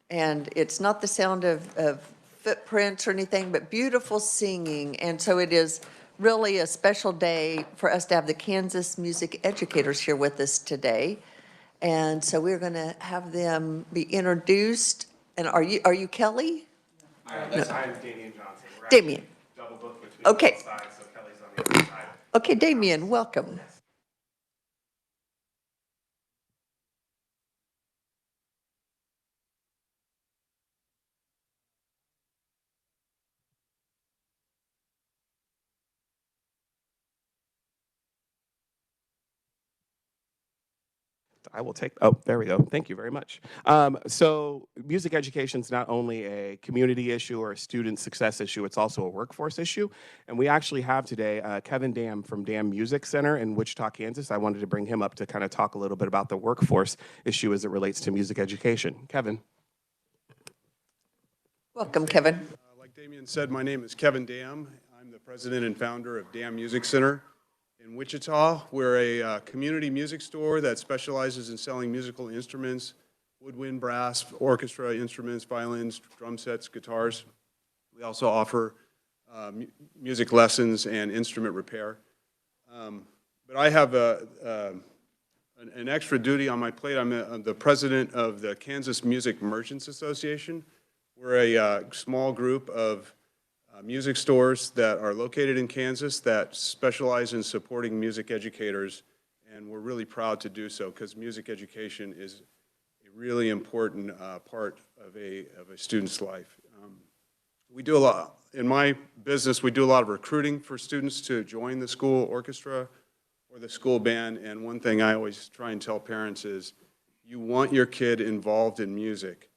And it's not the sound of footprints or anything, but beautiful singing. And so it is really a special day for us to have the Kansas music educators here with us today. And so we're going to have them be introduced. And are you Kelly? I'm Damian Johnson. We're Damian. double booked between Okay. both sides, so Kelly's on the other side. Okay, Damian, welcome. I will take, oh, there we go. Thank you very much. So music education is not only a community issue or a student success issue, it's also a workforce issue. And we actually have today Kevin Dam from Dam Music Center in Wichita, Kansas. I wanted to bring him up to kind of talk a little bit about the workforce issue as it relates to music education. Kevin. Welcome, Kevin. Like Damian said, my name is Kevin Dam. I'm the president and founder of Dam Music Center in Wichita. We're a community music store that specializes in selling musical instruments, woodwind, brass, orchestra instruments, violins, drum sets, guitars. We also offer music lessons and instrument repair. But I have an extra duty on my plate. I'm the president of the Kansas Music Merchants Association. We're a small group of music stores that are located in Kansas that specialize in supporting music educators, and we're really proud to do so because music education is a really important part of a student's life. We do a lot, in my business, we do a lot of recruiting for students to join the school orchestra or the school band, and one thing I always try and tell parents is you want your kid involved in music.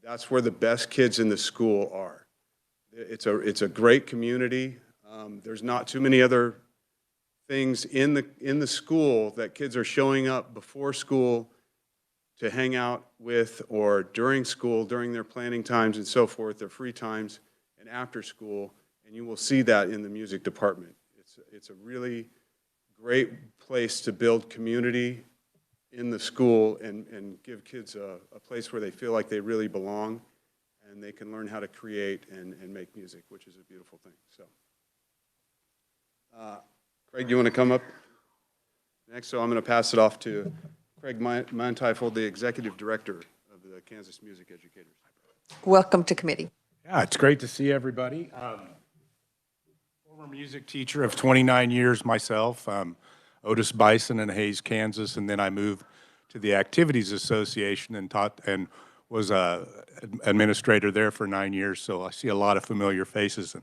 That's where the best kids in the school are. It's a great community. There's not too many other things in the school that kids are showing up before school to hang out with, or during school, during their planning times and so forth, their free times, and after school, and you will see that in the music department. It's a really great place to build community in the school and give kids a place where they feel like they really belong and they can learn how to create and make music, which is a beautiful thing. So, Craig, you want to come up next? So I'm going to pass it off to Craig Monteifel, the Executive Director of the Kansas Music Educators. Welcome to committee. Yeah, it's great to see everybody. Former music teacher of 29 years myself, Otis Bison in Hays, Kansas, and then I moved to the Activities Association and taught and was a administrator there for 9 years, so I see a lot of familiar faces,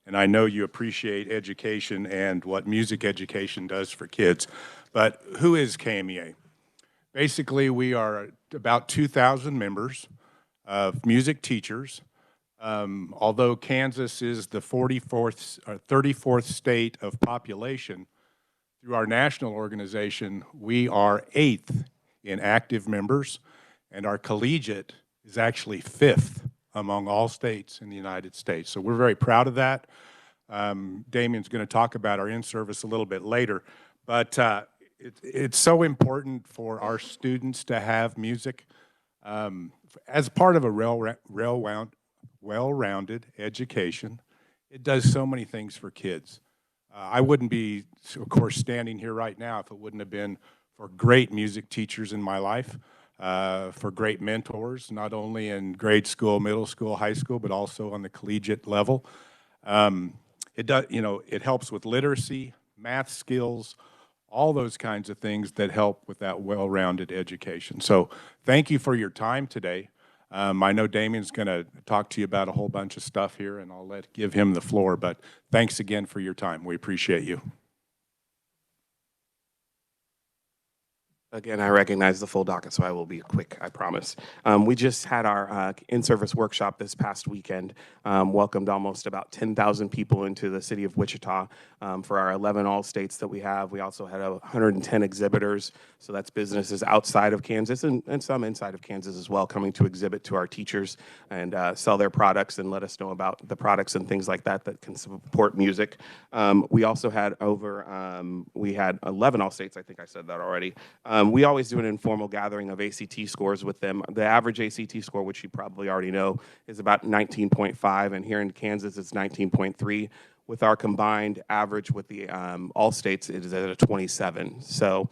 and I know you appreciate education and what music education does for kids. But who is KMEA? Basically, we are about 2,000 members of music teachers. Although Kansas is the 34th state of population, through our national organization, we are 8th in active members, and our collegiate is actually 5th among all states in the United States. So we're very proud of that. Damian's going to talk about our in-service a little bit later, but it's so important for our students to have music as part of a well-rounded education. It does so many things for kids. I wouldn't be, of course, standing here right now if it wouldn't have been for great music teachers in my life, for great mentors, not only in grade school, middle school, high school, but also on the collegiate level. It helps with literacy, math skills, all those kinds of things that help with that well-rounded education. So thank you for your time today. I know Damian's going to talk to you about a whole bunch of stuff here, and I'll give him the floor, but thanks again for your time. We appreciate you. Again, I recognize the full docket, so I will be quick, I promise. We just had our in-service workshop this past weekend, welcomed almost about 10,000 people into the city of Wichita for our 11 all-states that we have. We also had 110 exhibitors, so that's businesses outside of Kansas and some inside of Kansas as well, coming to exhibit to our teachers and sell their products and let us know about the products and things like that that can support music. We also had we had 11 all-states, I think I said that already. We always do an informal gathering of ACT scores with them. The average ACT score, which you probably already know, is about 19.5, and here in Kansas it's 19.3. With our combined average with the all states, it is at a 27. So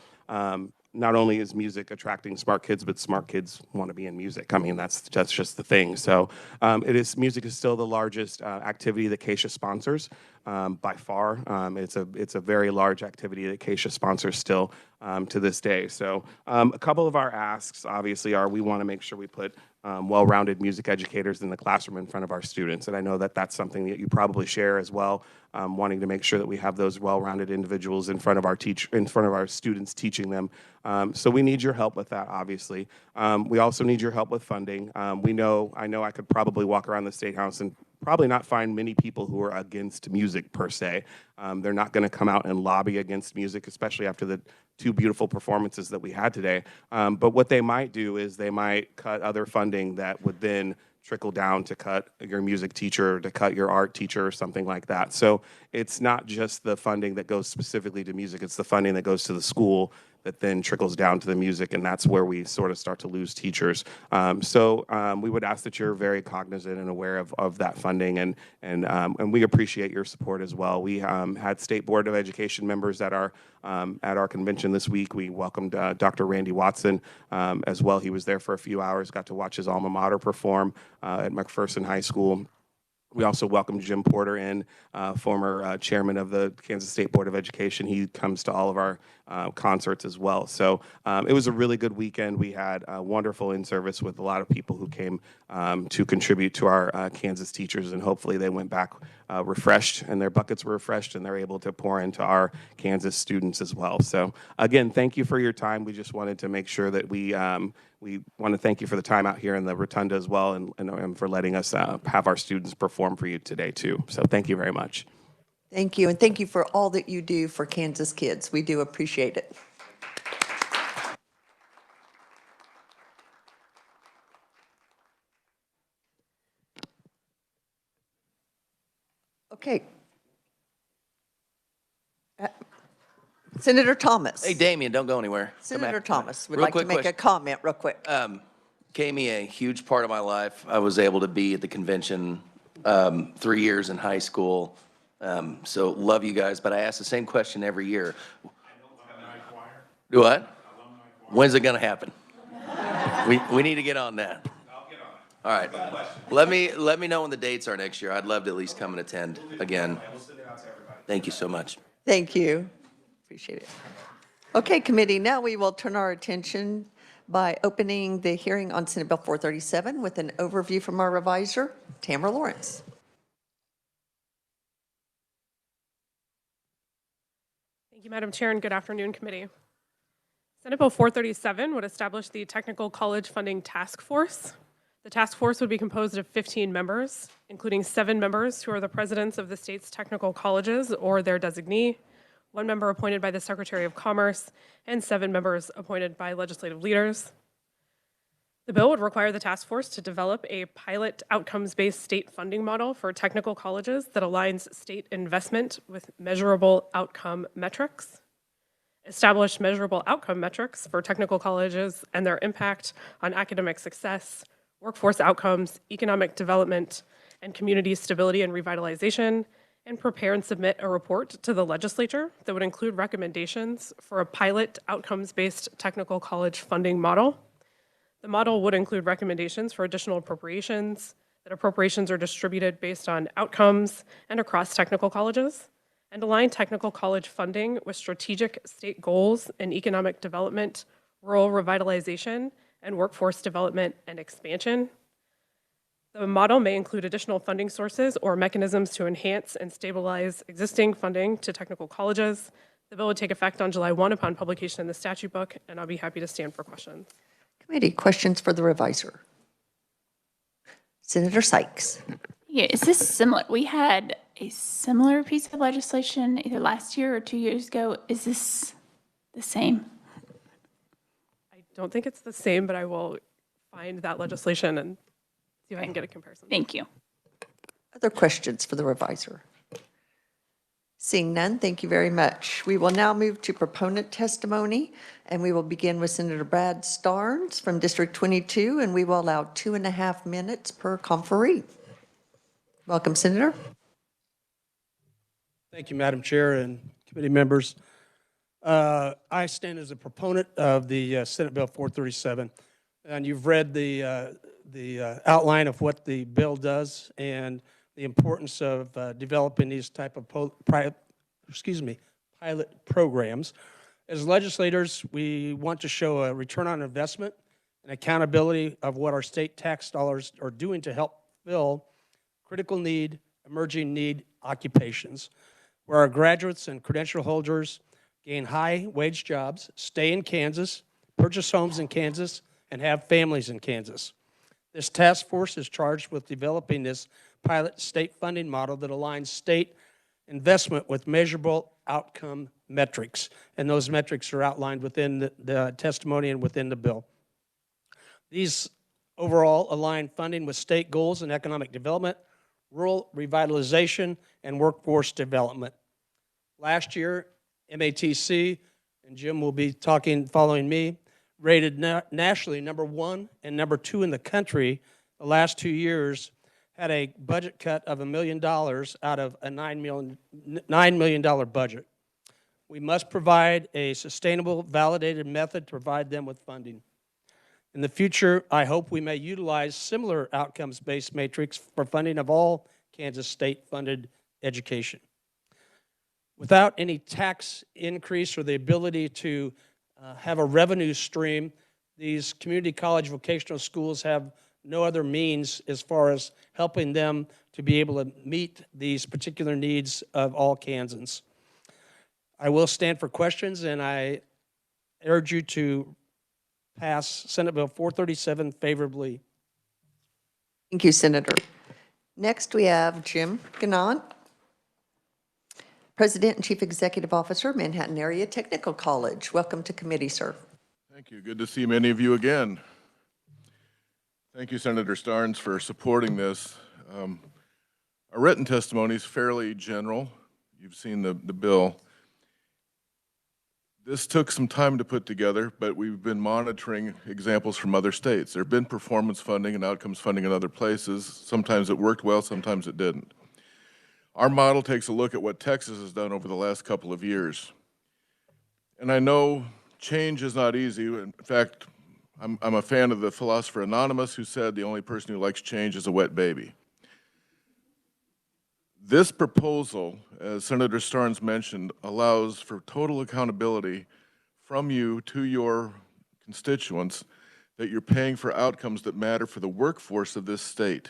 not only is music attracting smart kids, but smart kids want to be in music. I mean, that's just the thing. So music is still the largest activity that KSHA sponsors by far. It's a very large activity that KSHA sponsors still to this day. So a couple of our asks, obviously, are we want to make sure we put well-rounded music educators in the classroom in front of our students. And I know that that's something that you probably share as well, wanting to make sure that we have those well-rounded individuals in front of our students, teaching them. So we need your help with that, obviously. We also need your help with funding. I know I could probably walk around the State House and probably not find many people who are against music per se. They're not going to come out and lobby against music, especially after the two beautiful performances that we had today. But what they might do is they might cut other funding that would then trickle down to cut your music teacher, to cut your art teacher, or something like that. So it's not just the funding that goes specifically to music, it's the funding that goes to the school that then trickles down to the music, and that's where we sort of start to lose teachers. So we would ask that you're very cognizant and aware of that funding, and we appreciate your support as well. We had State Board of Education members at our convention this week. We welcomed Dr. Randy Watson as well. He was there for a few hours, got to watch his alma mater perform at McPherson High School. We also welcomed Jim Porter in, former chairman of the Kansas State Board of Education. He comes to all of our concerts as well. So it was a really good weekend. We had a wonderful in-service with a lot of people who came to contribute to our Kansas teachers, and hopefully they went back refreshed, and their buckets were refreshed, and they're able to pour into our Kansas students as well. So again, thank you for your time. We just wanted to make sure that we want to thank you for the time out here in the Rotunda as well, and for letting us have our students perform for you today too. So thank you very much. Thank you, and thank you for all that you do for Kansas kids. We do appreciate it. Okay. Senator Thomas. Hey, Damien, don't go anywhere. Come Senator back. Thomas would Real like to quick make a question. comment real quick. Kami, a huge part of my life. I was able to be at the convention 3 years in high school. So love you guys, but I ask the same question every year. Do what? When's it gonna happen? We need to get on that. All right. Let me know when the dates are next year. I'd love to at least come and attend again. Thank you so much. Thank you. Appreciate it. Okay, committee, now we will turn our attention by opening the hearing on Senate Bill 437 with an overview from our reviser, Tamara Lawrence. Thank you, Madam Chair, and good afternoon, committee. Senate Bill 437 would establish the Technical College Funding Task Force. The task force would be composed of 15 members, including 7 members who are the presidents of the state's technical colleges or their designee, 1 member appointed by the Secretary of Commerce, and 7 members appointed by legislative leaders. The bill would require the task force to develop a pilot outcomes-based state funding model for technical colleges that aligns state investment with measurable outcome metrics, establish measurable outcome metrics for technical colleges and their impact on academic success, workforce outcomes, economic development, and community stability and revitalization, and prepare and submit a report to the legislature that would include recommendations for a pilot outcomes-based technical college funding model. The model would include recommendations for additional appropriations, that appropriations are distributed based on outcomes and across technical colleges, and align technical college funding with strategic state goals in economic development, rural revitalization, and workforce development and expansion. The model may include additional funding sources or mechanisms to enhance and stabilize existing funding to technical colleges. The bill would take effect on July 1 upon publication in the statute book, and I'll be happy to stand for questions. Committee, questions for the reviser? Senator Sykes. Yeah, is this similar? We had a similar piece of legislation either last year or 2 years ago. Is this the same? I don't think it's the same, but I will find that legislation and see if I can get a comparison. Thank you. Other questions for the reviser? Seeing none, thank you very much. We will now move to proponent testimony, and we will begin with Senator Brad Starnes from District 22, and we will allow 2.5 minutes per conferee. Welcome, Senator. Thank you, Madam Chair and committee members. I stand as a proponent of the Senate Bill 437, and you've read the outline of what the bill does and the importance of developing these type of pilot programs. As legislators, we want to show a return on investment and accountability of what our state tax dollars are doing to help fill critical need, emerging need occupations, where our graduates and credential holders gain high-wage jobs, stay in Kansas, purchase homes in Kansas, and have families in Kansas. This task force is charged with developing this pilot state funding model that aligns state investment with measurable outcome metrics, and those metrics are outlined within the testimony and within the bill. These overall align funding with state goals in economic development, rural revitalization, and workforce development. Last year, MATC, and Jim will be talking following me, rated nationally #1 and #2 in the country the last 2 years, had a budget cut of $1 million out of a $9 million budget. We must provide a sustainable, validated method to provide them with funding. In the future, I hope we may utilize similar outcomes-based matrix for funding of all Kansas state-funded education. Without any tax increase or the ability to have a revenue stream, these community college vocational schools have no other means as far as helping them to be able to meet these particular needs of all Kansans. I will stand for questions, and I urge you to pass Senate Bill 437 favorably. Thank you, Senator. Next, we have Jim Ganant, President and Chief Executive Officer, Manhattan Area Technical College. Welcome to committee, sir. Thank you. Good to see many of you again. Thank you, Senator Starnes, for supporting this. Our written testimony is fairly general. You've seen the bill. This took some time to put together, but we've been monitoring examples from other states. There have been performance funding and outcomes funding in other places. Sometimes it worked well, sometimes it didn't. Our model takes a look at what Texas has done over the last couple of years. And I know change is not easy. In fact, I'm a fan of the philosopher Anonymous, who said the only person who likes change is a wet baby. This proposal, as Senator Starnes mentioned, allows for total accountability from you to your constituents that you're paying for outcomes that matter for the workforce of this state.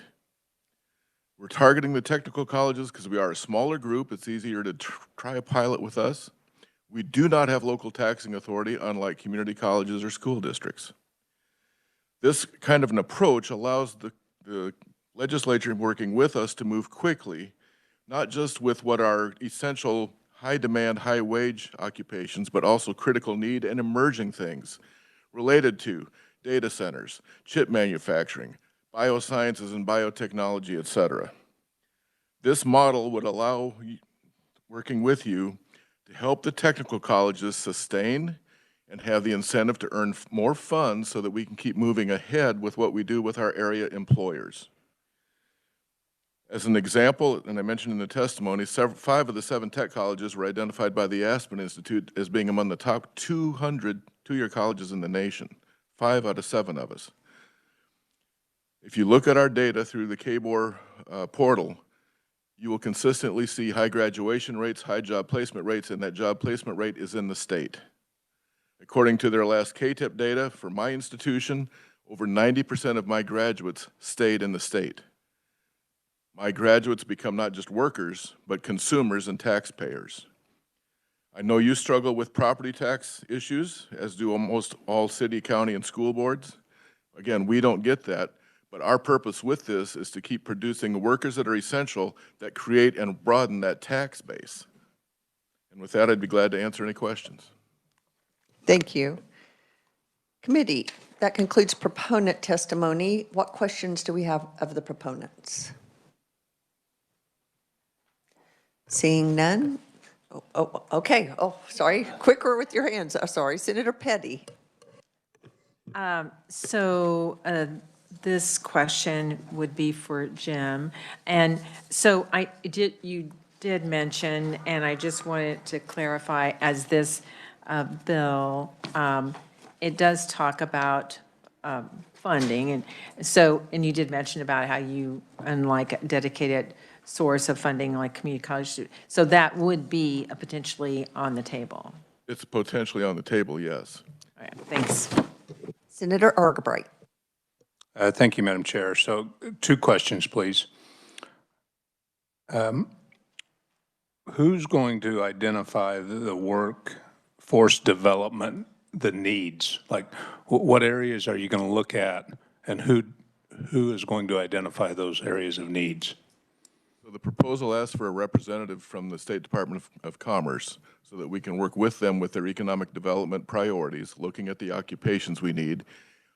We're targeting the technical colleges because we are a smaller group. It's easier to try a pilot with us. We do not have local taxing authority, unlike community colleges or school districts. This kind of an approach allows the legislature working with us to move quickly, not just with what are essential high-demand, high-wage occupations, but also critical need and emerging things related to data centers, chip manufacturing, biosciences and biotechnology, et cetera. This model would allow working with you to help the technical colleges sustain and have the incentive to earn more funds so that we can keep moving ahead with what we do with our area employers. As an example, and I mentioned in the testimony, 5 of the 7 tech colleges were identified by the Aspen Institute as being among the top 200 two-year colleges in the nation, 5 out of 7 of us. If you look at our data through the KBOR portal, you will consistently see high graduation rates, high job placement rates, and that job placement rate is in the state. According to their last KTIP data for my institution, over 90% of my graduates stayed in the state. My graduates become not just workers, but consumers and taxpayers. I know you struggle with property tax issues, as do almost all city, county, and school boards. Again, we don't get that, but our purpose with this is to keep producing workers that are essential, that create and broaden that tax base. And with that, I'd be glad to answer any questions. Thank you. Committee, that concludes proponent testimony. What questions do we have of the proponents? Seeing none, Oh, okay. Oh, sorry. Quicker with your hands. Sorry. Senator Petty. So this question would be for Jim. And so you did mention, and I just wanted to clarify, as this bill, it does talk about funding. And so, and you did mention about how you, unlike a dedicated source of funding like community college students, so that would be potentially on the table. It's potentially on the table, yes. All right, thanks. Senator Argabright. Thank you, Madam Chair. So 2 questions, please. Who's going to identify the workforce development, the needs? Like, what areas are you going to look at, and who is going to identify those areas of needs? So the proposal asks for a representative from the State Department of Commerce so that we can work with them with their economic development priorities, looking at the occupations we need.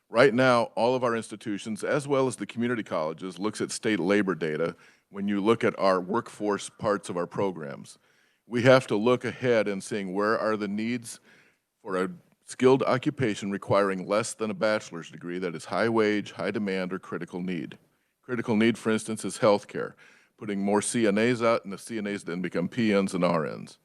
Right now, all of our institutions, as well as the community colleges, looks at state labor data when you look at our workforce parts of our programs. We have to look ahead and seeing where are the needs for a skilled occupation requiring less than a bachelor's degree that is high wage, high demand, or critical need. Critical need, for instance, is healthcare, putting more CNAs out, and the CNAs then become PNs and RNs.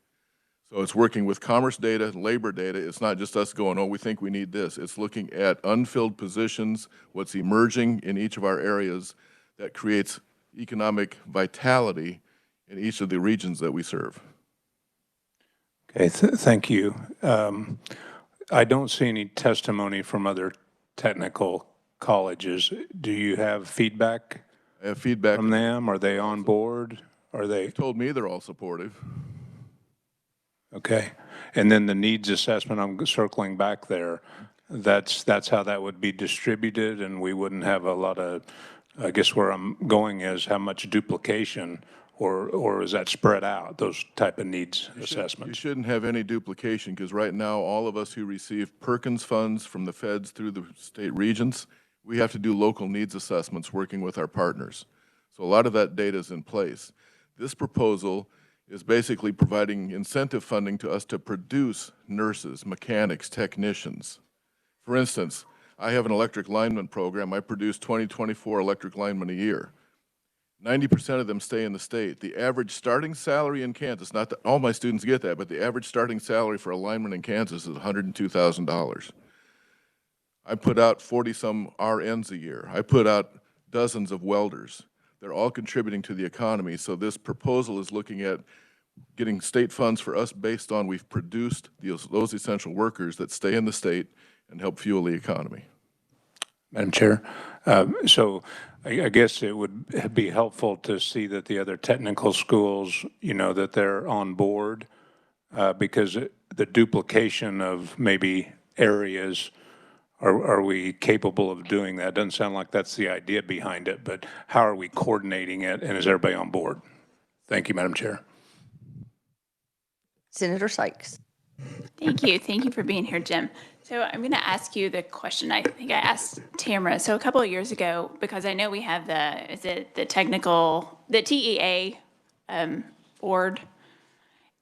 So it's working with commerce data, labor data. It's not just us going, oh, we think we need this. It's looking at unfilled positions, what's emerging in each of our areas that creates economic vitality in each of the regions that we serve. Okay, thank you. I don't see any testimony from other technical colleges. Do you have feedback? I have feedback from them? Are they on board? Are they? They told me they're all supportive. Okay. And then the needs assessment, I'm circling back there. That's how that would be distributed, and we wouldn't have a lot of, I guess where I'm going is how much duplication, or is that spread out, those type of needs assessments? You shouldn't have any duplication, because right now all of us who receive Perkins funds from the feds through the state regions, we have to do local needs assessments working with our partners. So a lot of that data is in place. This proposal is basically providing incentive funding to us to produce nurses, mechanics, technicians. For instance, I have an electric lineman program. I produce 24 electric linemen a year. 90% of them stay in the state. The average starting salary in Kansas, not that all my students get that, but the average starting salary for a lineman in Kansas is $102,000. I put out 40-some RNs a year. I put out dozens of welders. They're all contributing to the economy, so this proposal is looking at getting state funds for us based on we've produced those essential workers that stay in the state and help fuel the economy. Madam Chair, so I guess it would be helpful to see that the other technical schools, you know, that they're on board, because the duplication of maybe areas, are we capable of doing that? Doesn't sound like that's the idea behind it, but how are we coordinating it, and is everybody on board? Thank you, Madam Chair. Senator Sykes. Thank you. Thank you for being here, Jim. So I'm going to ask you the question I think I asked Tamara. So a couple of years ago, because I know we have the TEA board,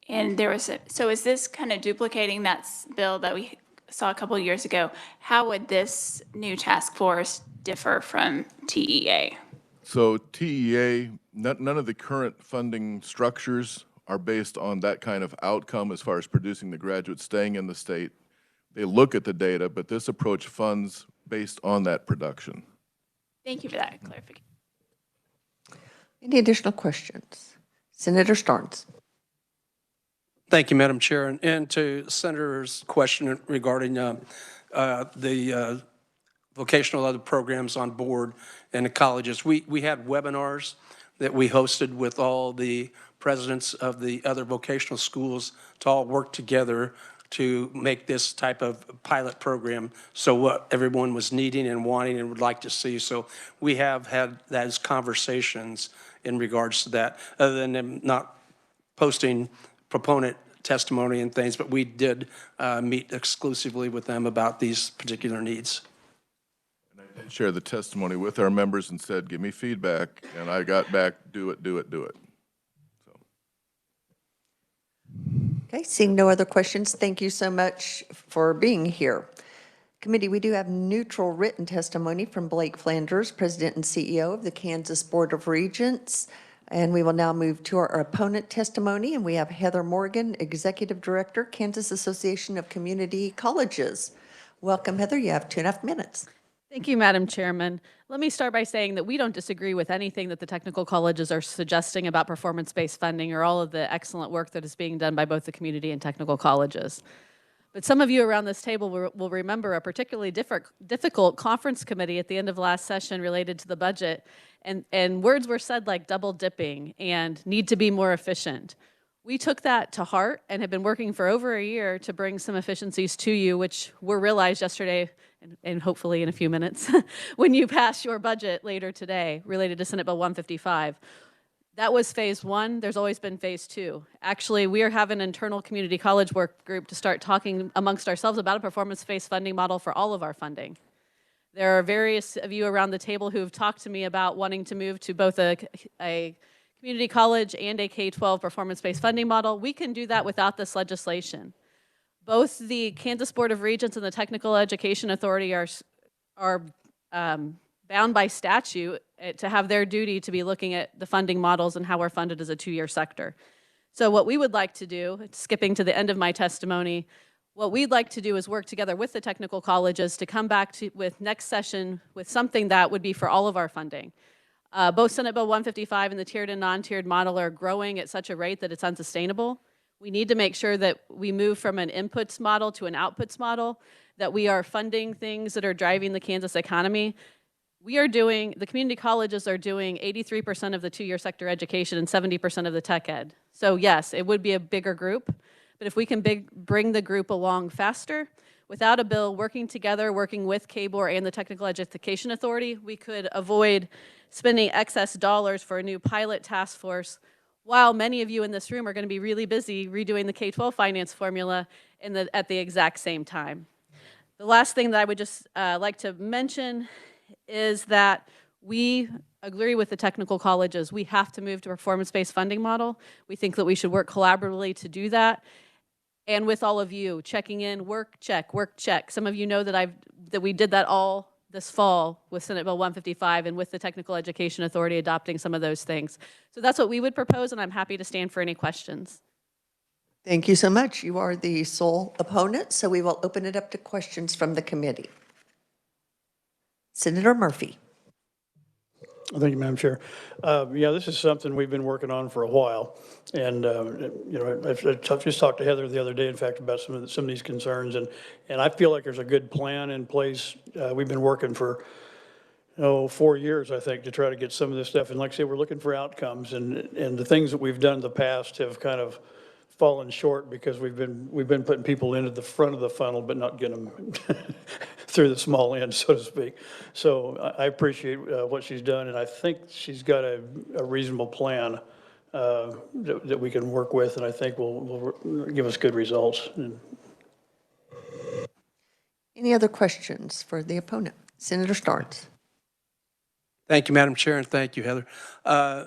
and there was so is this kind of duplicating that bill that we saw a couple of years ago? How would this new task force differ from TEA? So TEA, none of the current funding structures are based on that kind of outcome as far as producing the graduates staying in the state. They look at the data, but this approach funds based on that production. Thank you for that clarification. Any additional questions? Senator Starnes. Thank you, Madam Chair. And to Senator's question regarding the vocational other programs on board in the colleges, we had webinars that we hosted with all the presidents of the other vocational schools to all work together to make this type of pilot program, so what everyone was needing and wanting and would like to see. So we have had those conversations in regards to that, other than them not posting proponent testimony and things, but we did meet exclusively with them about these particular needs. And I did share the testimony with our members and said, give me feedback, and I got back, do it, do it, do it. So. Okay, seeing no other questions, thank you so much for being here. Committee, we do have neutral written testimony from Blake Flanders, President and CEO of the Kansas Board of Regents. And we will now move to our opponent testimony, and we have Heather Morgan, Executive Director, Kansas Association of Community Colleges. Welcome, Heather. You have 2.5 minutes. Thank you, Madam Chairman. Let me start by saying that we don't disagree with anything that the technical colleges are suggesting about performance-based funding or all of the excellent work that is being done by both the community and technical colleges. But some of you around this table will remember a particularly difficult conference committee at the end of last session related to the budget, and words were said like double dipping and need to be more efficient. We took that to heart and have been working for over a year to bring some efficiencies to you, which were realized yesterday and hopefully in a few minutes when you pass your budget later today related to Senate Bill 155. That was phase one. There's always been phase two. Actually, we are having an internal community college work group to start talking amongst ourselves about a performance-based funding model for all of our funding. There are various of you around the table who have talked to me about wanting to move to both a community college and a K-12 performance-based funding model. We can do that without this legislation. Both the Kansas Board of Regents and the Technical Education Authority are bound by statute to have their duty to be looking at the funding models and how we're funded as a two-year sector. So what we would like to do, skipping to the end of my testimony, what we'd like to do is work together with the technical colleges to come back with next session with something that would be for all of our funding. Both Senate Bill 155 and the tiered and non-tiered model are growing at such a rate that it's unsustainable. We need to make sure that we move from an inputs model to an outputs model, that we are funding things that are driving the Kansas economy. The community colleges are doing 83% of the two-year sector education and 70% of the tech ed. So yes, it would be a bigger group, but if we can bring the group along faster, without a bill, working together, working with KBOR and the Technical Education Authority, we could avoid spending excess dollars for a new pilot task force, while many of you in this room are going to be really busy redoing the K-12 finance formula at the exact same time. The last thing that I would just like to mention is that we agree with the technical colleges. We have to move to a performance-based funding model. We think that we should work collaboratively to do that. And with all of you, checking in, work check. Some of you know that we did that all this fall with Senate Bill 155 and with the Technical Education Authority adopting some of those things. So that's what we would propose, and I'm happy to stand for any questions. Thank you so much. You are the sole opponent, so we will open it up to questions from the committee. Senator Murphy. Thank you, Madam Chair. Yeah, this is something we've been working on for a while. And, you know, I've just talked to Heather the other day, in fact, about some of these concerns. And I feel like there's a good plan in place. We've been working for, 4 years, I think, to try to get some of this stuff. And like I say, we're looking for outcomes. And the things that we've done in the past have kind of fallen short because we've been putting people into the front of the funnel, but not getting them through the small end, so to speak. So I appreciate what she's done, and I think she's got a reasonable plan that we can work with, and I think will give us good results. Any other questions for the opponent? Senator Starnes. Thank you, Madam Chair, and thank you, Heather. I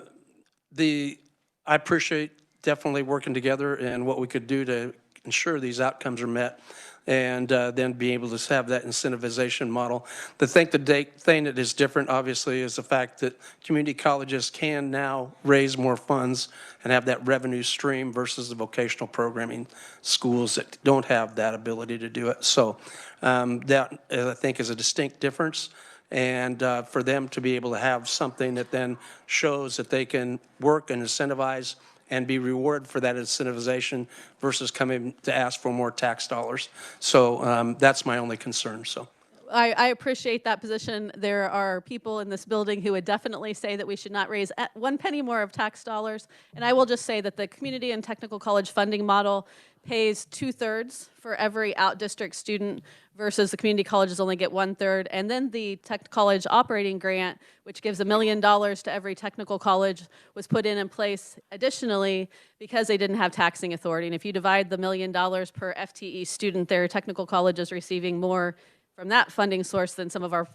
appreciate definitely working together and what we could do to ensure these outcomes are met, and then be able to have that incentivization model. The thing that is different, obviously, is the fact that community colleges can now raise more funds and have that revenue stream versus the vocational programming schools that don't have that ability to do it. So that, I think, is a distinct difference. And for them to be able to have something that then shows that they can work and incentivize and be rewarded for that incentivization versus coming to ask for more tax dollars. So that's my only concern. So I appreciate that position. There are people in this building who would definitely say that we should not raise 1 penny more of tax dollars. And I will just say that the community and technical college funding model pays 2/3 for every out-district student versus the community colleges only get 1/3. And then the tech college operating grant, which gives $1 million to every technical college, was put in place additionally because they didn't have taxing authority. And if you divide the $1 million per FTE student, their technical colleges receiving more from that funding source than some of our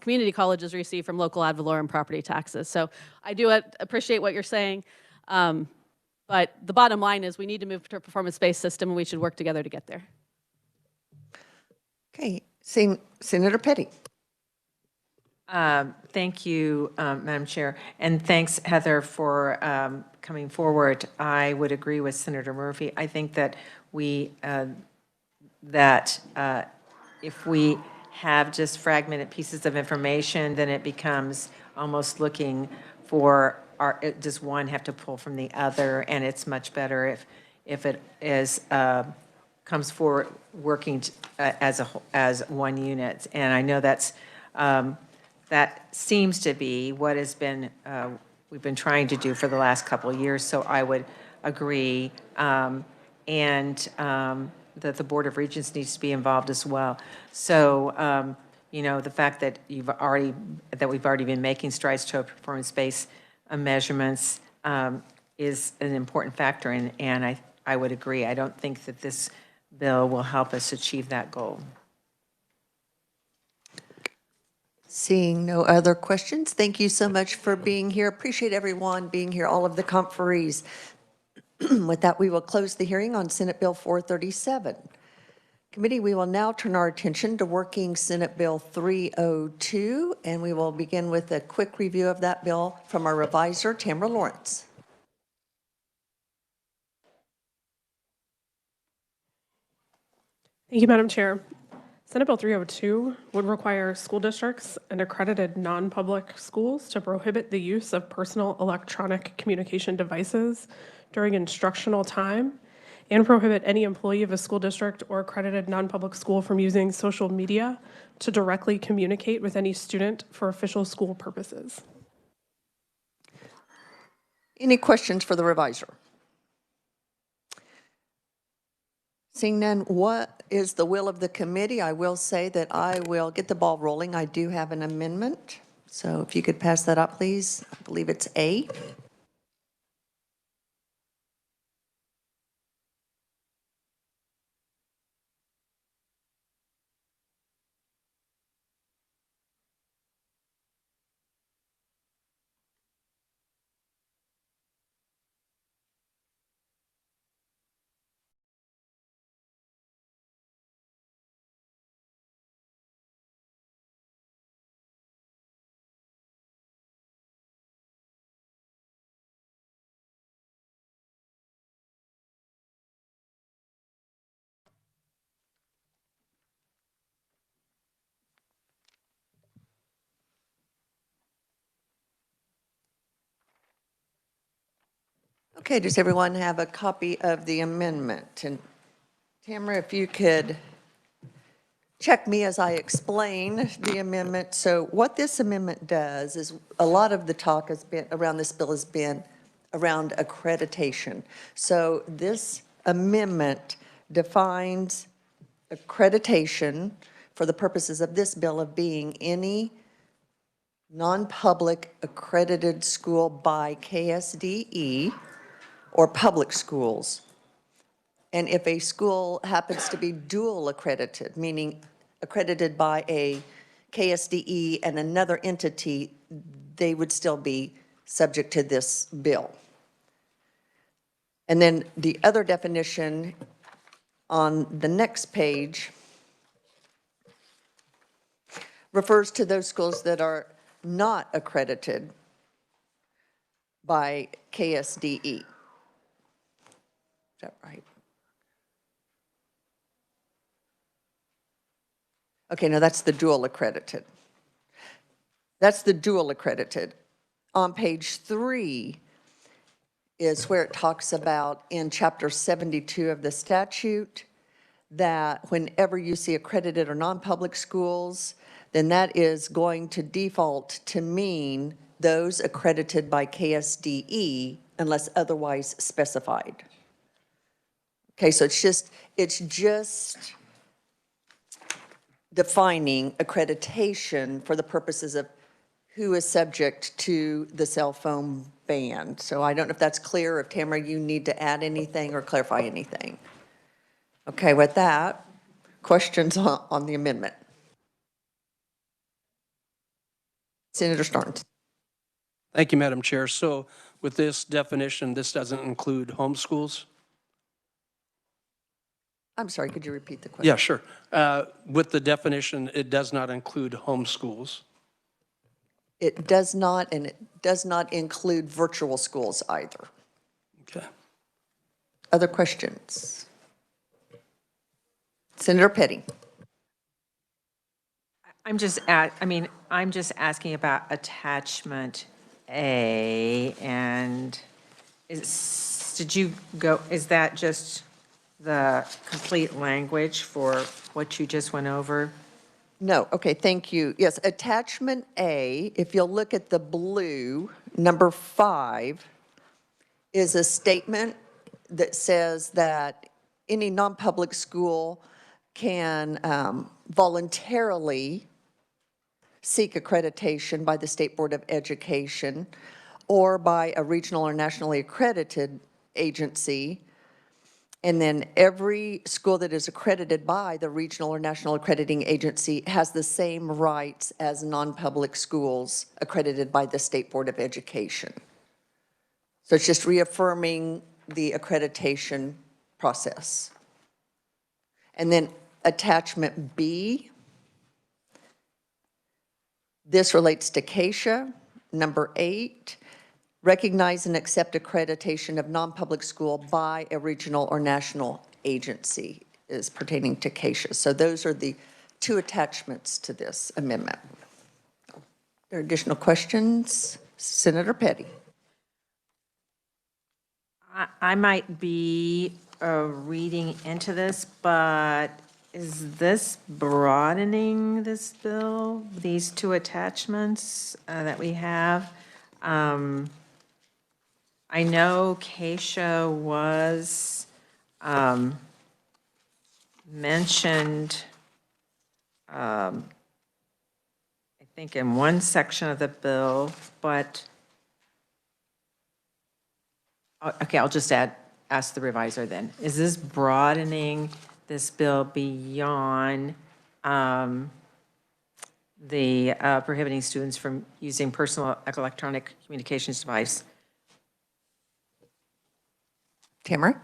community colleges receive from local ad valorem property taxes. So I do appreciate what you're saying. But the bottom line is we need to move to a performance-based system, and we should work together to get there. Okay, Senator Petty. Thank you, Madam Chair, and thanks, Heather, for coming forward. I would agree with Senator Murphy. I think that if we have just fragmented pieces of information, then it becomes almost looking for, does one have to pull from the other? And it's much better if it is, comes forward working as one unit. And I know that seems to be what has been, we've been trying to do for the last couple of years, so I would agree. That the Board of Regents needs to be involved as well. So, you know, the fact that we've already been making strides toward performance-based measurements is an important factor, and I would agree. I don't think that this bill will help us achieve that goal. Seeing no other questions, thank you so much for being here. Appreciate everyone being here, all of the conferees. With that, we will close the hearing on Senate Bill 437. Committee, we will now turn our attention to Working Senate Bill 302, and we will begin with a quick review of that bill from our reviser, Tamara Lawrence. Thank you, Madam Chair. Senate Bill 302 would require school districts and accredited non-public schools to prohibit the use of personal electronic communication devices during instructional time and prohibit any employee of a school district or accredited non-public school from using social media to directly communicate with any student for official school purposes. Any questions for the reviser? Seeing none, what is the will of the committee? I will say that I will get the ball rolling. I do have an amendment. So if you could pass that up, please. I believe it's A. Okay, does everyone have a copy of the amendment? And Tamara, if you could check me as I explain the amendment. So what this amendment does is a lot of the talk has been around this bill has been around accreditation. So this amendment defines accreditation for the purposes of this bill of being any non-public accredited school by KSDE or public schools. And if a school happens to be dual accredited, meaning accredited by a KSDE and another entity, they would still be subject to this bill. And then the other definition on the next page refers to those schools that are not accredited by KSDE. Is that right? Okay, no, that's the dual accredited. That's the dual accredited. On page 3 is where it talks about in chapter 72 of the statute that whenever you see accredited or non-public schools, then that is going to default to mean those accredited by KSDE unless otherwise specified. Okay, so it's just defining accreditation for the purposes of who is subject to the cell phone ban. So I don't know if that's clear, or if Tamara, you need to add anything or clarify anything. Okay, with that, questions on the amendment? Senator Starnes. Thank you, Madam Chair. So with this definition, this doesn't include homeschools? I'm sorry, could you repeat the question? Yeah, sure. With the definition, it does not include homeschools. It does not, and it does not include virtual schools either. Okay. Other questions? Senator Petty. I'm just asking about attachment A, and is that just the complete language for what you just went over? No, okay, thank you. Yes, attachment A, if you'll look at the blue, number 5, is a statement that says that any non-public school can voluntarily seek accreditation by the State Board of Education or by a regional or nationally accredited agency. And then every school that is accredited by the regional or national accrediting agency has the same rights as non-public schools accredited by the State Board of Education. So it's just reaffirming the accreditation process. And then attachment B, this relates to KSHA. Number 8, recognize and accept accreditation of non-public school by a regional or national agency is pertaining to KSHA. So those are the 2 attachments to this amendment. Are there additional questions? Senator Petty. I might be reading into this, but is this broadening this bill, these 2 attachments that we have? I know Keisha was mentioned, I think in one section of the bill, but, okay, I'll just ask the revisor then. Is this broadening this bill beyond the prohibiting students from using personal electronic communications device? Tamara?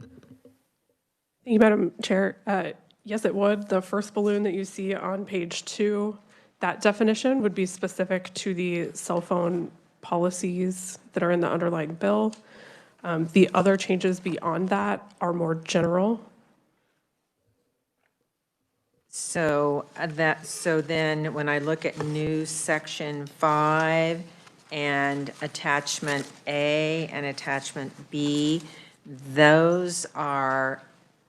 Thank you, Madam Chair. Yes, it would. The first balloon that you see on page 2, that definition would be specific to the cell phone policies that are in the underlying bill. The other changes beyond that are more general. So then when I look at new section 5 and attachment A and attachment B, those are,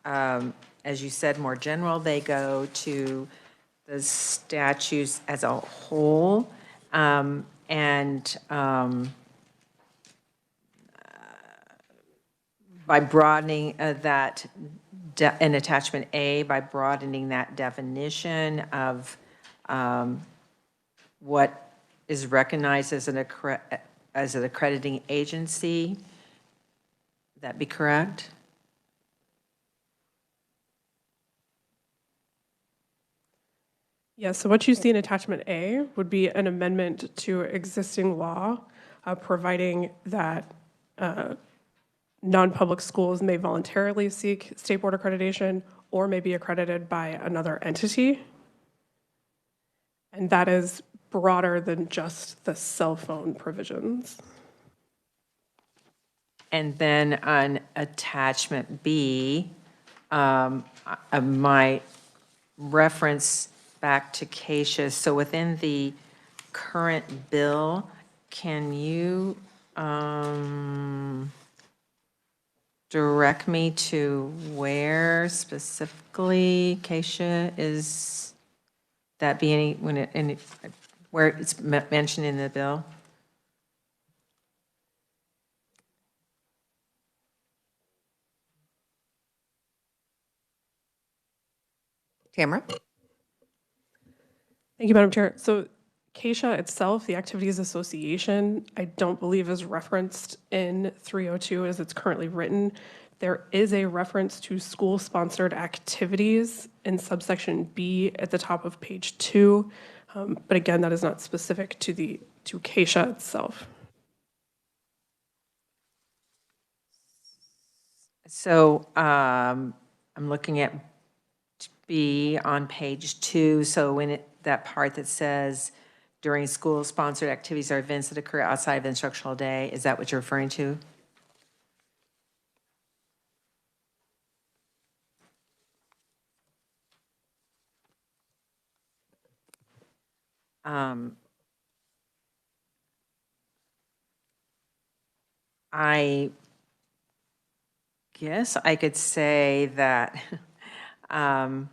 as you said, more general. They go to the statutes as a whole. By broadening that in attachment A, by broadening that definition of what is recognized as an accrediting agency, that be correct? Yeah, so what you see in attachment A would be an amendment to existing law, providing that non-public schools may voluntarily seek state board accreditation or may be accredited by another entity. And that is broader than just the cell phone provisions. And then on attachment B, my reference back to Keisha, so within the current bill, can you direct me to where specifically Keisha is that being, where it's mentioned in the bill? Tamara? Thank you, Madam Chair. So KSHA itself, the Activities Association, I don't believe is referenced in 302 as it's currently written. There is a reference to school-sponsored activities in subsection B at the top of page 2. But again, that is not specific to the to KSHA itself. So I'm looking at B on page 2. So that part that says during school-sponsored activities or events that occur outside of the instructional day, is that what you're referring to? I guess I could say that I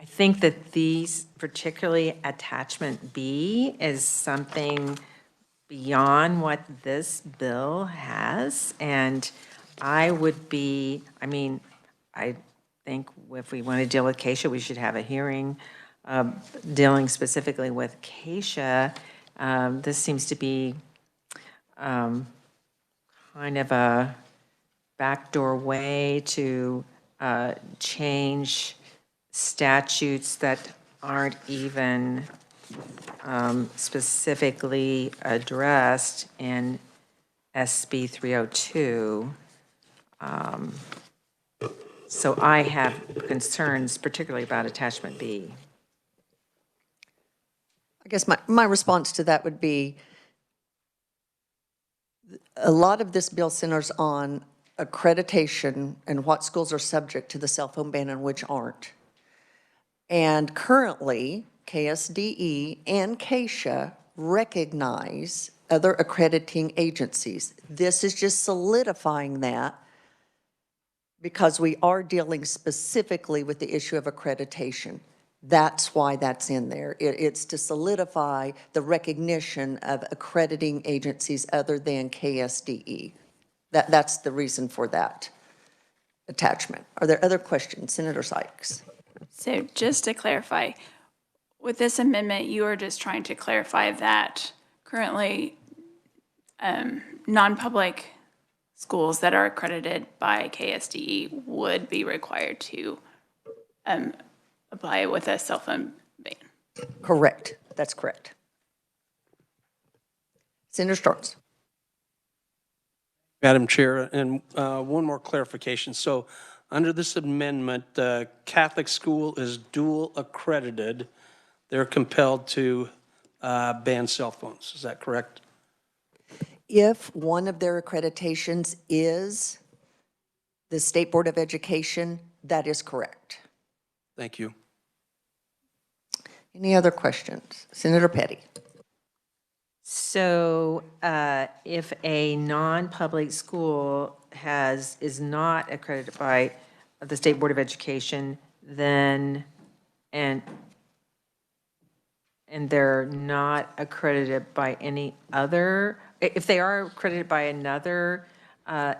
think that these, particularly attachment B, is something beyond what this bill has. And I think if we want to deal with Keisha, we should have a hearing dealing specifically with Keisha. This seems to be kind of a backdoor way to change statutes that aren't even specifically addressed in SB 302. So I have concerns particularly about attachment B. I guess my response to that would be a lot of this bill centers on accreditation and what schools are subject to the cell phone ban and which aren't. And currently, KSDE and KSHA recognize other accrediting agencies. This is just solidifying that because we are dealing specifically with the issue of accreditation. That's why that's in there. It's to solidify the recognition of accrediting agencies other than KSDE. That's the reason for that attachment. Are there other questions? Senator Sykes. So just to clarify, with this amendment, you are just trying to clarify that currently non-public schools that are accredited by KSDE would be required to apply with a cell phone ban. Correct. That's correct. Senator Starnes. Madam Chair, and one more clarification. So under this amendment, the Catholic school is dual accredited. They're compelled to ban cell phones. Is that correct? If one of their accreditations is the State Board of Education, that is correct. Thank you. Any other questions? Senator Petty. So if a non-public school is not accredited by the State Board of Education, then, and they're not accredited by any other, if they are accredited by another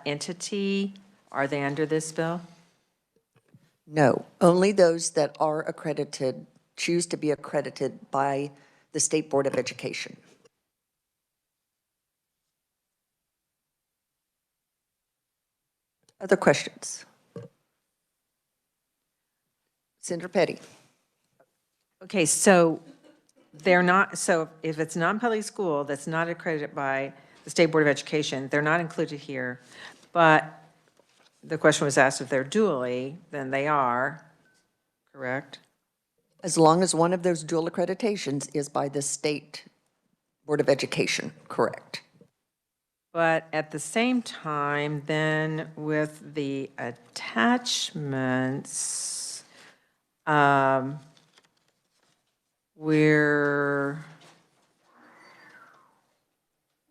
entity, are they under this bill? No, only those that are accredited, choose to be accredited by the State Board of Education. Other questions? Senator Petty. Okay, so they're not, so if it's a non-public school that's not accredited by the State Board of Education, they're not included here, but the question was asked if they're dually, then they are, correct? As long as one of those dual accreditations is by the State Board of Education, correct. But at the same time, then with the attachments, we're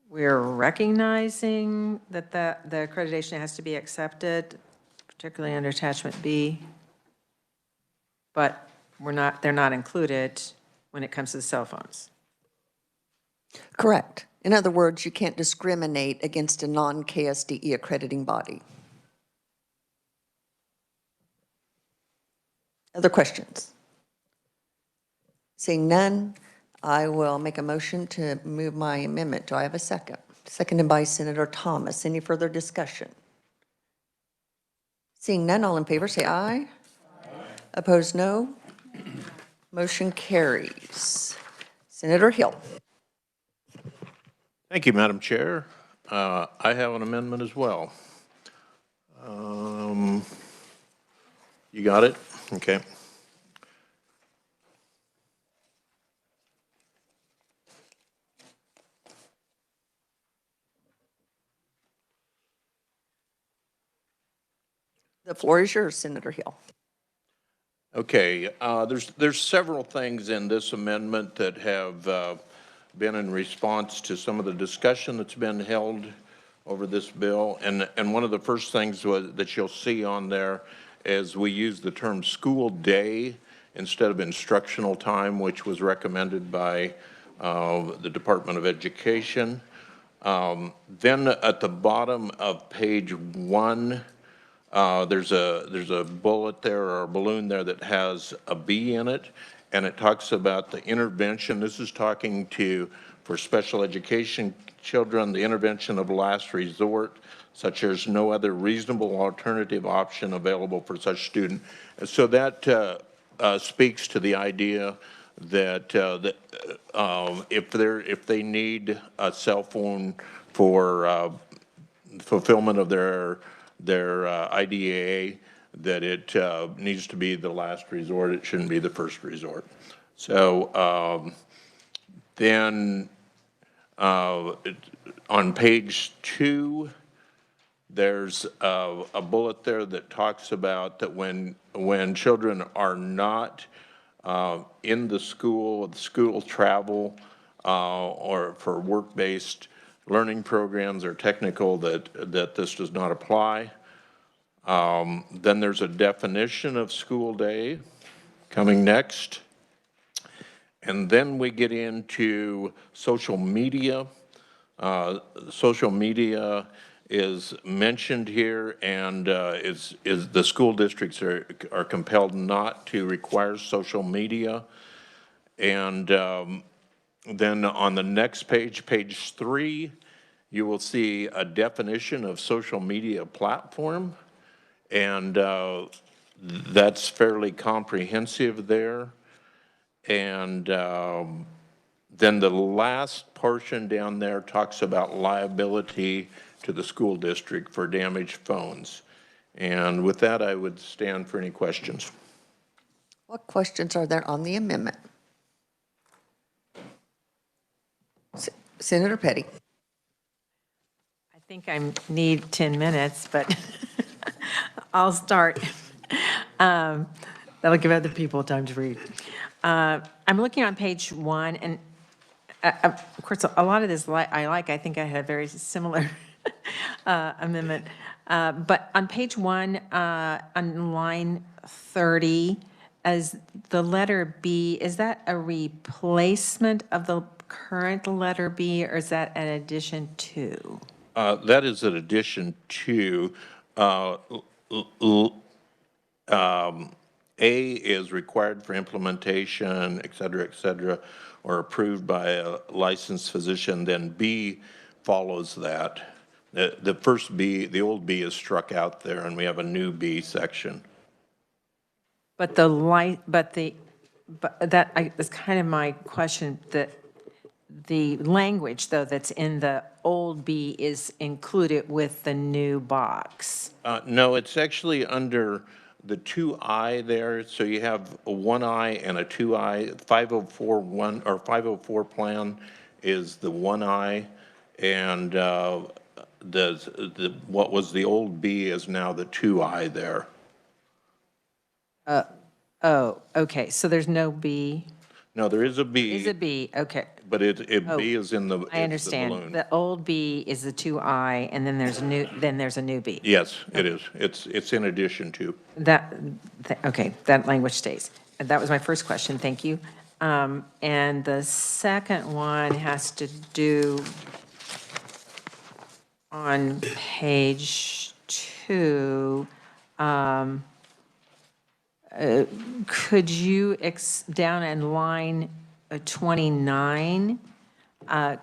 recognizing that the accreditation has to be accepted, particularly under attachment B, but they're not included when it comes to the cell phones. Correct. In other words, you can't discriminate against a non-KSDE accrediting body. Other questions? Seeing none, I will make a motion to move my amendment. Do I have a second? Seconded by Senator Thomas. Any further discussion? Seeing none, all in favor say aye. Aye. Opposed, no. Motion carries. Senator Hill. Thank you, Madam Chair. I have an amendment as well. You got it? Okay. The floor is yours, Senator Hill. Okay, there's several things in this amendment that have been in response to some of the discussion that's been held over this bill. And one of the first things that you'll see on there is we use the term school day instead of instructional time, which was recommended by the Department of Education. Then at the bottom of page 1, there's a bullet there or a balloon there that has a B in it, and it talks about the intervention. This is talking for special education children, the intervention of last resort, such as no other reasonable alternative option available for such student. And so that speaks to the idea that if they need a cell phone for fulfillment of their IDEA, that it needs to be the last resort. It shouldn't be the first resort. So then on page 2, there's a bullet there that talks about that when children are not in the school travel or for work-based learning programs or technical, that this does not apply. Then there's a definition of school day coming next. And then we get into social media. Social media is mentioned here, and is the school districts are compelled not to require social media. And then on the next page, page 3, you will see a definition of social media platform, and that's fairly comprehensive there. And then the last portion down there talks about liability to the school district for damaged phones. And with that, I would stand for any questions. What questions are there on the amendment? Senator Petty. I think I need 10 minutes, but I'll start. That'll give other people time to read. I'm looking on page 1, and of course, a lot of this I like. I think I had a very similar amendment. But on page 1, on line 30, as the letter B, is that a replacement of the current letter B, or is that an addition to? That is an addition to. A is required for implementation, et cetera, or approved by a licensed physician, then B follows that. The first B, the old B is struck out there, and we have a new B section. But that's kind of my question, that the language, though, that's in the old B is included with the new box. No, it's actually under the 2I there, so you have a 1I and a 2I. 504 plan is the 1I, and what was the old B is now the 2I there. Oh, okay, so there's no B? No, there is a B. Is a B, okay. But B is in the balloon. I understand. The old B is the 2I, and then there's a new B. Yes, it is. It's in addition to. Okay, that language stays. That was my first question, thank you. And the second one has to do on page 2. Could you, down in line 29,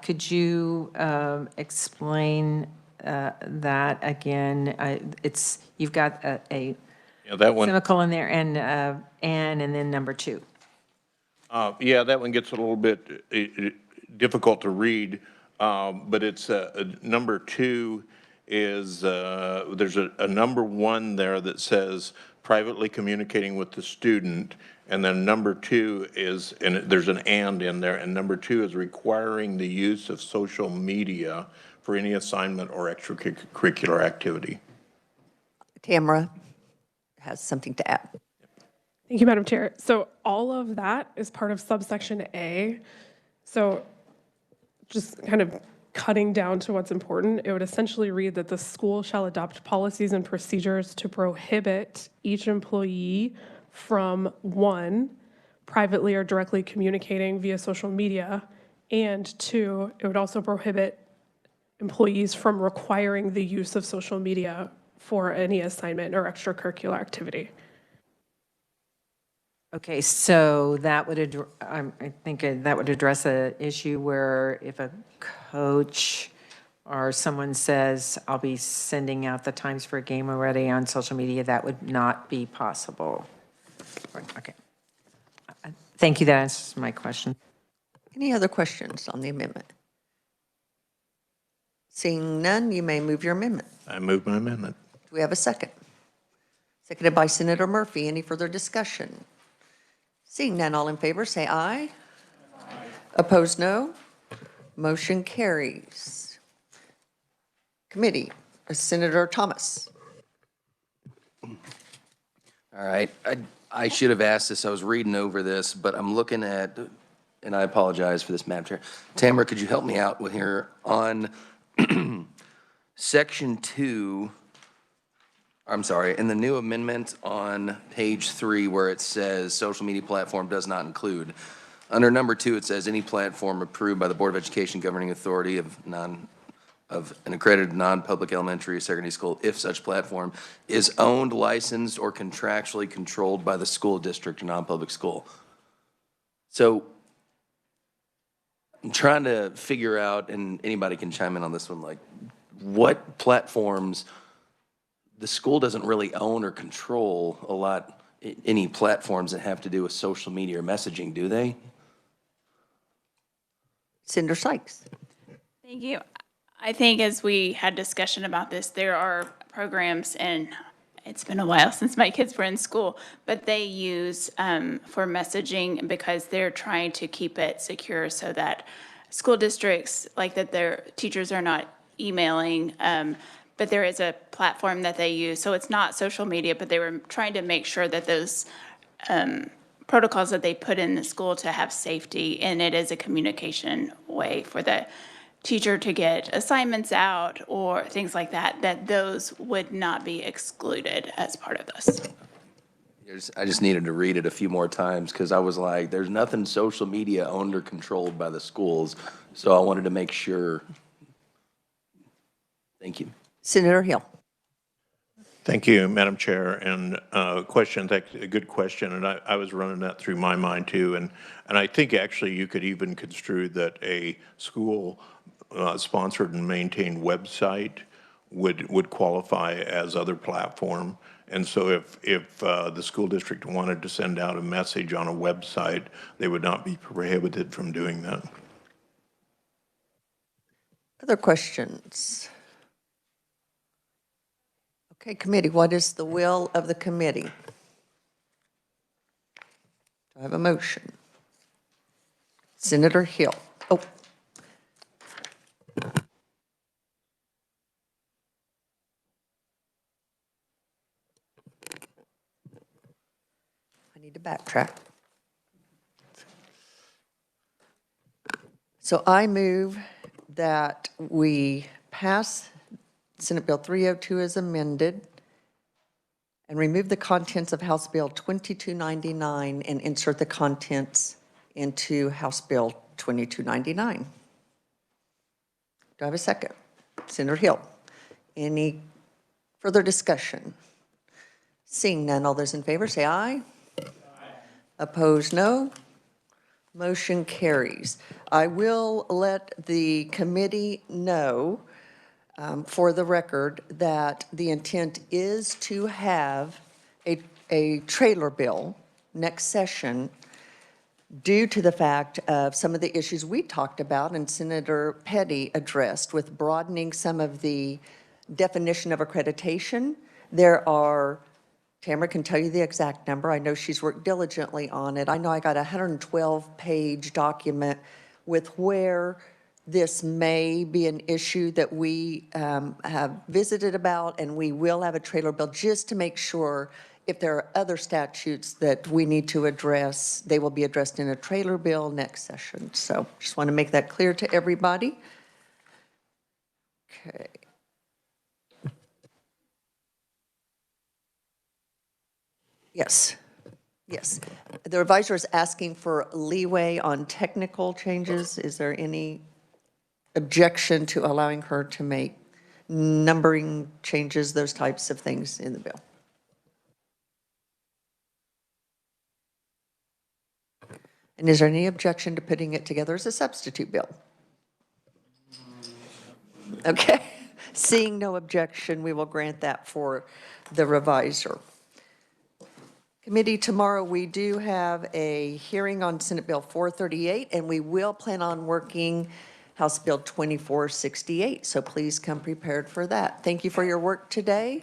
could you explain that again? You've got a that one. semicolon there and then number 2. Yeah, that one gets a little bit difficult to read, but it's number 2 is, there's a number 1 there that says privately communicating with the student, and then number 2 is, and there's an and in there, and number 2 is requiring the use of social media for any assignment or extracurricular activity. Tamara has something to add. Thank you, Madam Chair. So all of that is part of subsection A. So just kind of cutting down to what's important, it would essentially read that the school shall adopt policies and procedures to prohibit each employee from, 1, privately or directly communicating via social media, and 2, it would also prohibit employees from requiring the use of social media for any assignment or extracurricular activity. Okay, so that would, I think that would address an issue where if a coach or someone says, I'll be sending out the times for a game already on social media, that would not be possible. Okay. Thank you, that answers my question. Any other questions on the amendment? Seeing none, you may move your amendment. I move my amendment. Do we have a second? Seconded by Senator Murphy. Any further discussion? Seeing none, all in favor, say aye. Aye. Opposed, no. Motion carries. Committee, Senator Thomas. All right, I should have asked this, I was reading over this, but I'm looking at, and I apologize for this, Madam Chair. Tamara, could you help me out with here on section 2, I'm sorry, in the new amendment on page 3 where it says social media platform does not include. Under number 2, it says any platform approved by the Board of Education governing authority of an accredited non-public elementary or secondary school if such platform is owned, licensed, or contractually controlled by the school district or non-public school. So I'm trying to figure out, and anybody can chime in on this one, like what platforms the school doesn't really own or control a lot, any platforms that have to do with social media or messaging, do they? Senator Sykes. Thank you. I think as we had discussion about this, there are programs, and it's been a while since my kids were in school, but they use for messaging because they're trying to keep it secure so that school districts, like that their teachers are not emailing, but there is a platform that they use. So it's not social media, but they were trying to make sure that those protocols that they put in the school to have safety, and it is a communication way for the teacher to get assignments out or things like that, that those would not be excluded as part of this. I just needed to read it a few more times because I was like, there's nothing social media owned or controlled by the schools. So I wanted to make sure. Thank you. Senator Hill. Thank you, Madam Chair. And question, a good question. And I was running that through my mind too. And I think actually you could even construe that a school sponsored and maintained website would qualify as other platform. And so if the school district wanted to send out a message on a website, they would not be prohibited from doing that. Other questions? Okay, committee, what is the will of the committee? Do I have a motion? Senator Hill. Oh. I need to backtrack. So I move that we pass Senate Bill 302 as amended and remove the contents of House Bill 2299 and insert the contents into House Bill 2299. Do I have a second? Senator Hill. Any further discussion? Seeing none, all those in favor say aye. Aye. Opposed, no. Motion carries. I will let the committee know for the record that the intent is to have a trailer bill next session due to the fact of some of the issues we talked about and Senator Petty addressed with broadening some of the definition of accreditation. There are, Tamara can tell you the exact number. I know she's worked diligently on it. I know I got a 112-page document with where this may be an issue that we have visited about, and we will have a trailer bill just to make sure if there are other statutes that we need to address, they will be addressed in a trailer bill next session. So just want to make that clear to everybody. Okay. Yes, yes. The revisor is asking for leeway on technical changes. Is there any objection to allowing her to make numbering changes, those types of things in the bill? And is there any objection to putting it together as a substitute bill? Okay, seeing no objection, we will grant that for the revisor. Committee, tomorrow we do have a hearing on Senate Bill 438, and we will plan on working House Bill 2468. So please come prepared for that. Thank you for your work today.